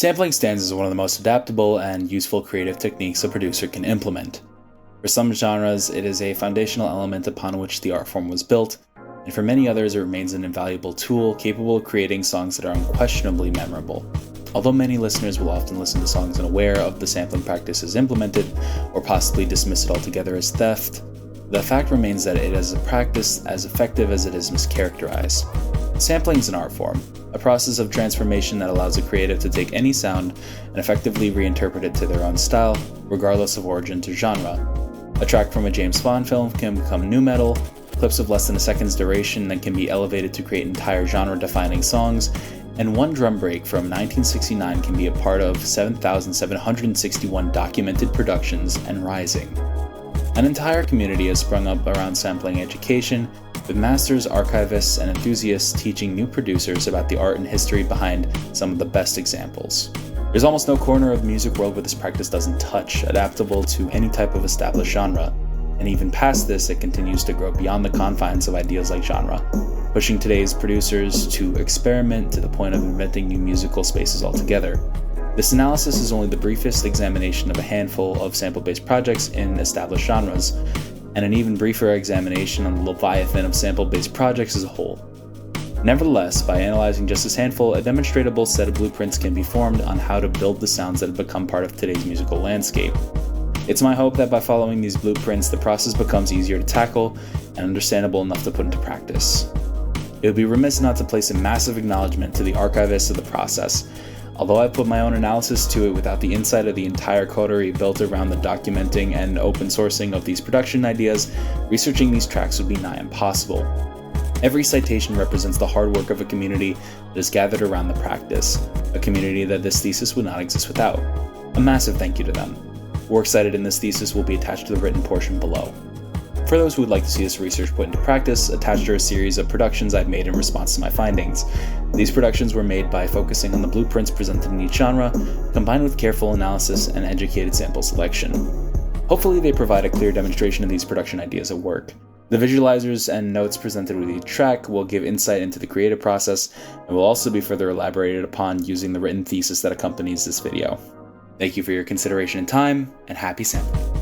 Sampling stands as one of the most adaptable and useful creative techniques a producer can implement. For some genres, it is a foundational element upon which the art form was built, and for many others it remains an invaluable tool capable of creating songs that are unquestionably memorable. Although many listeners will often listen to songs unaware of the sampling practices implemented, or possibly dismiss it altogether as theft, the fact remains that it is a practice as effective as it is mischaracterized. Sampling is an art form, a process of transformation that allows a creative to take any sound and effectively reinterpret it to their own style, regardless of origin to genre. A track from a James Bond film can become nu metal, clips of less than a second's duration that can be elevated to create entire genre-defining songs, and one drum break from 1969 can be a part of 7,761 documented productions and rising. An entire community has sprung up around sampling education, with masters, archivists, and enthusiasts teaching new producers about the art and history behind some of the best examples. There's almost no corner of the music world where this practice doesn't touch, adaptable to any type of established genre, and even past this it continues to grow beyond the confines of ideas like genre, pushing today's producers to experiment to the point of inventing new musical spaces altogether. This analysis is only the briefest examination of a handful of sample-based projects in established genres, and an even briefer examination on the leviathan of sample-based projects as a whole. Nevertheless, by analyzing just this handful, a demonstrable set of blueprints can be formed on how to build the sounds that have become part of today's musical landscape. It's my hope that by following these blueprints, the process becomes easier to tackle and understandable enough to put into practice. It would be remiss not to place a massive acknowledgement to the archivists of the process. Although I put my own analysis to it without the insight of the entire coterie built around the documenting and open sourcing of these production ideas, researching these tracks would be nigh impossible. Every citation represents the hard work of a community that is gathered around the practice, a community that this thesis would not exist without. A massive thank you to them. Works cited in this thesis will be attached to the written portion below. For those who would like to see this research put into practice, attached are a series of productions I've made in response to my findings. These productions were made by focusing on the blueprints presented in each genre, combined with careful analysis and educated sample selection. Hopefully they provide a clear demonstration of these production ideas at work. The visualizers and notes presented with each track will give insight into the creative process and will also be further elaborated upon using the written thesis that accompanies this video. Thank you for your consideration and time, and happy sampling.